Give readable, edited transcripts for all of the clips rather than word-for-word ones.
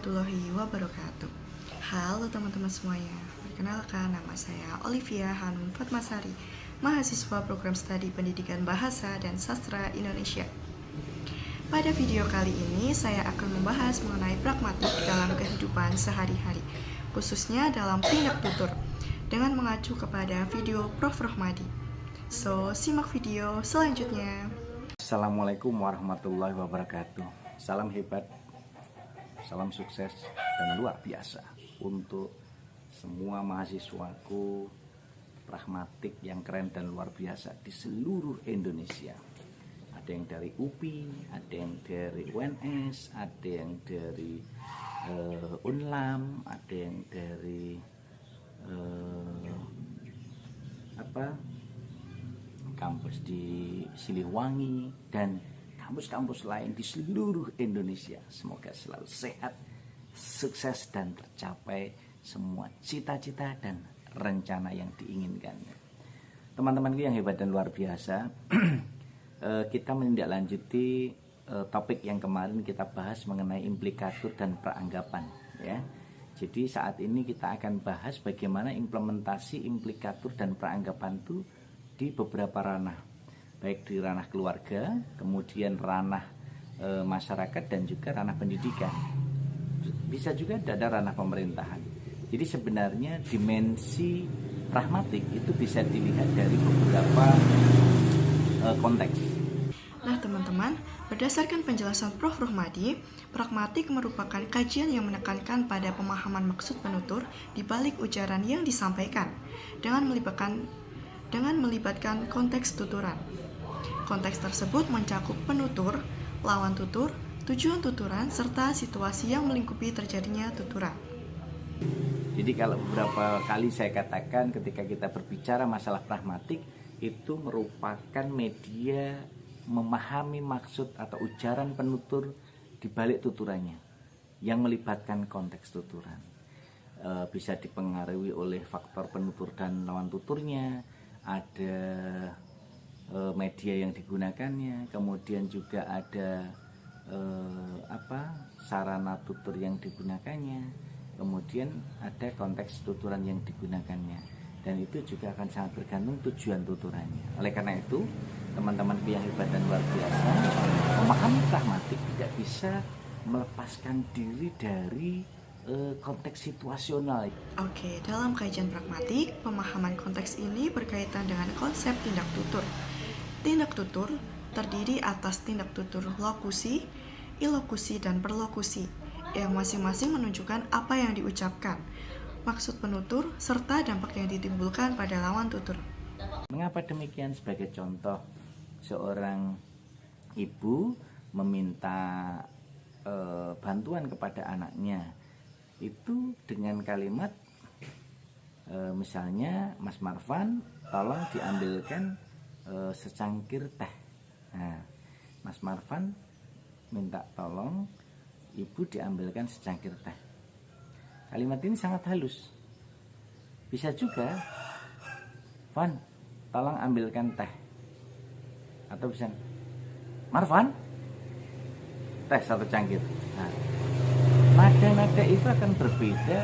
warahmatullahi wabarakatuh. Halo teman-teman semuanya, perkenalkan nama saya Olivia Hanum Fatmasari, mahasiswa program studi pendidikan bahasa dan sastra Indonesia. Pada video kali ini saya akan membahas mengenai pragmatik dalam kehidupan sehari-hari, khususnya dalam tindak tutur, dengan mengacu kepada video Prof. Rohmadi. So, simak video selanjutnya. Assalamualaikum warahmatullahi wabarakatuh. Salam hebat, salam sukses dan luar biasa untuk semua mahasiswaku pragmatik yang keren dan luar biasa di seluruh Indonesia. Ada yang dari UPI, ada yang dari UNS, ada yang dari Unlam, ada yang dari kampus di Siliwangi dan kampus-kampus lain di seluruh Indonesia. Semoga selalu sehat, sukses dan tercapai semua cita-cita dan rencana yang diinginkan. Teman-temanku yang hebat dan luar biasa, kita menindaklanjuti topik yang kemarin kita bahas mengenai implikatur dan peranggapan, ya. Jadi saat ini kita akan bahas bagaimana implementasi implikatur dan peranggapan itu di beberapa ranah, baik di ranah keluarga, kemudian ranah masyarakat dan juga ranah pendidikan. Bisa juga ada ranah pemerintahan. Jadi sebenarnya dimensi pragmatik itu bisa dilihat dari beberapa konteks. Nah teman-teman, berdasarkan penjelasan Prof. Rohmadi, pragmatik merupakan kajian yang menekankan pada pemahaman maksud penutur di balik ujaran yang disampaikan dengan melibatkan konteks tuturan. Konteks tersebut mencakup penutur, lawan tutur, tujuan tuturan, serta situasi yang melingkupi terjadinya tuturan. Jadi kalau beberapa kali saya katakan ketika kita berbicara masalah pragmatik, itu merupakan media memahami maksud atau ujaran penutur di balik tuturannya yang melibatkan konteks tuturan. Bisa dipengaruhi oleh faktor penutur dan lawan tuturnya, ada media yang digunakannya, kemudian juga ada sarana tutur yang digunakannya, kemudian ada konteks tuturan yang digunakannya, dan itu juga akan sangat bergantung tujuan tuturannya. Oleh karena itu, teman-teman yang hebat dan luar biasa, memahami pragmatik tidak bisa melepaskan diri dari konteks situasional. Oke, dalam kajian pragmatik, pemahaman konteks ini berkaitan dengan konsep tindak tutur. Tindak tutur terdiri atas tindak tutur lokusi, ilokusi, dan perlokusi, yang masing-masing menunjukkan apa yang diucapkan, maksud penutur, serta dampak yang ditimbulkan pada lawan tutur. Mengapa demikian? Sebagai contoh, seorang ibu meminta bantuan kepada anaknya, itu dengan kalimat misalnya, Mas Marvan, tolong diambilkan secangkir teh. Nah, Mas Marvan minta tolong ibu diambilkan secangkir teh. Kalimat ini sangat halus. Bisa juga, Van, tolong ambilkan teh. Atau bisa, Marvan, teh satu cangkir. Nah, nada-nada itu akan berbeda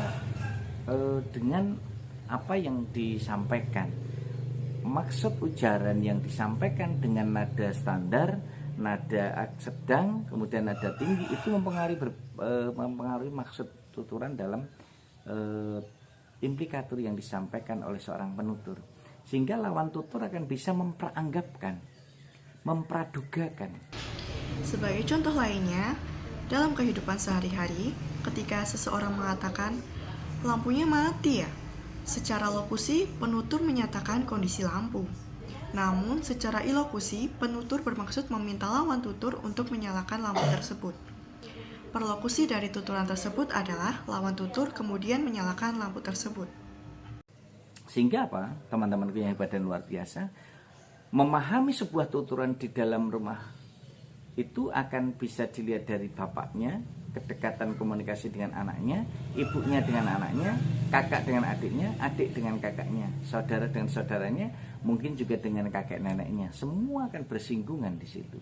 dengan apa yang disampaikan. Maksud ujaran yang disampaikan dengan nada standar, nada sedang, kemudian nada tinggi, itu mempengaruhi maksud tuturan dalam implikatur yang disampaikan oleh seorang penutur. Sehingga lawan tutur akan bisa memperanggapkan, mempradugakan. Sebagai contoh lainnya, dalam kehidupan sehari-hari, ketika seseorang mengatakan, lampunya mati ya, secara lokusi, penutur menyatakan kondisi lampu. Namun, secara ilokusi, penutur bermaksud meminta lawan tutur untuk menyalakan lampu tersebut. Perlokusi dari tuturan tersebut adalah lawan tutur kemudian menyalakan lampu tersebut. Sehingga apa? Teman-temanku yang hebat dan luar biasa, memahami sebuah tuturan di dalam rumah itu akan bisa dilihat dari bapaknya, kedekatan komunikasi dengan anaknya, ibunya dengan anaknya, kakak dengan adiknya, adik dengan kakaknya, saudara dengan saudaranya, mungkin juga dengan kakek neneknya. Semua akan bersinggungan di situ.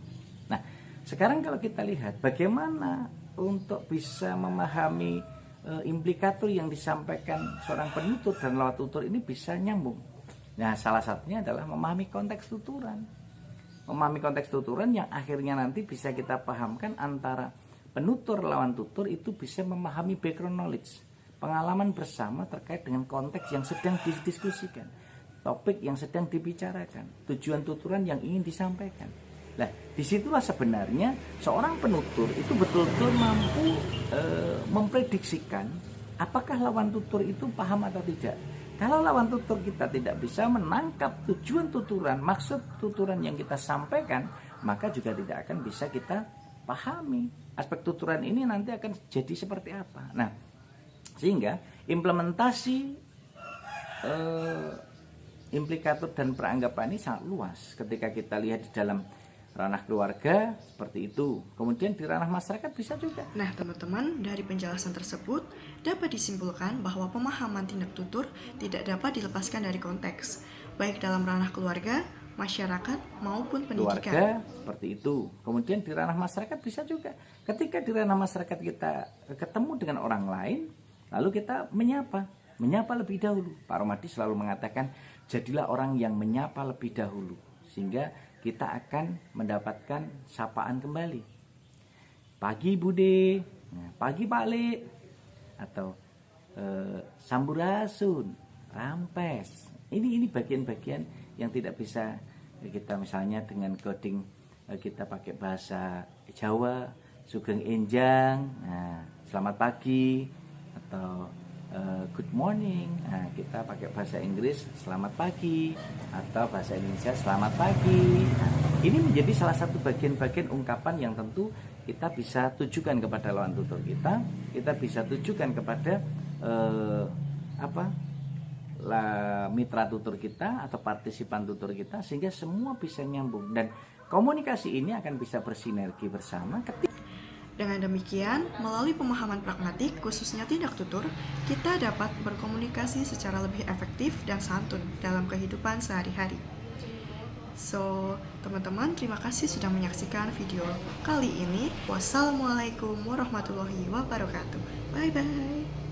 Nah, sekarang kalau kita lihat bagaimana untuk bisa memahami implikator yang disampaikan seorang penutur dan lawan tutur ini bisa nyambung. Nah, salah satunya adalah memahami konteks tuturan. Memahami konteks tuturan yang akhirnya nanti bisa kita pahamkan antara penutur lawan tutur itu bisa memahami background knowledge, pengalaman bersama terkait dengan konteks yang sedang didiskusikan, topik yang sedang dibicarakan, tujuan tuturan yang ingin disampaikan. Nah, disitulah sebenarnya seorang penutur itu betul-betul mampu memprediksikan apakah lawan tutur itu paham atau tidak. Kalau lawan tutur kita tidak bisa menangkap tujuan tuturan, maksud tuturan yang kita sampaikan, maka juga tidak akan bisa kita pahami. Aspek tuturan ini nanti akan jadi seperti apa. Nah, sehingga implementasi implikator dan peranggapan ini sangat luas ketika kita lihat di dalam ranah keluarga seperti itu. Kemudian di ranah masyarakat bisa juga. Nah, teman-teman, dari penjelasan tersebut dapat disimpulkan bahwa pemahaman tindak tutur tidak dapat dilepaskan dari konteks, baik dalam ranah keluarga, masyarakat, maupun pendidikan. Keluarga seperti itu. Kemudian di ranah masyarakat bisa juga. Ketika di ranah masyarakat kita ketemu dengan orang lain, lalu kita menyapa lebih dahulu. Pak Romadi selalu mengatakan, jadilah orang yang menyapa lebih dahulu, sehingga kita akan mendapatkan sapaan kembali. Pagi Bude, pagi Pak Le, atau Sampurasun, Rampes. Ini bagian-bagian yang tidak bisa kita misalnya dengan coding kita pakai bahasa Jawa, Sugeng Enjang, selamat pagi, atau good morning. Nah, kita pakai bahasa Inggris selamat pagi, atau bahasa Indonesia selamat pagi. Nah, ini menjadi salah satu bagian-bagian ungkapan yang tentu kita bisa tujukan kepada lawan tutur kita bisa tujukan kepada mitra tutur kita atau partisipan tutur kita, sehingga semua bisa nyambung dan komunikasi ini akan bisa bersinergi bersama. Dengan demikian, melalui pemahaman pragmatik, khususnya tindak tutur, kita dapat berkomunikasi secara lebih efektif dan santun dalam kehidupan sehari-hari. So, teman-teman, terima kasih sudah menyaksikan video kali ini. Wassalamualaikum warahmatullahi wabarakatuh. Bye-bye.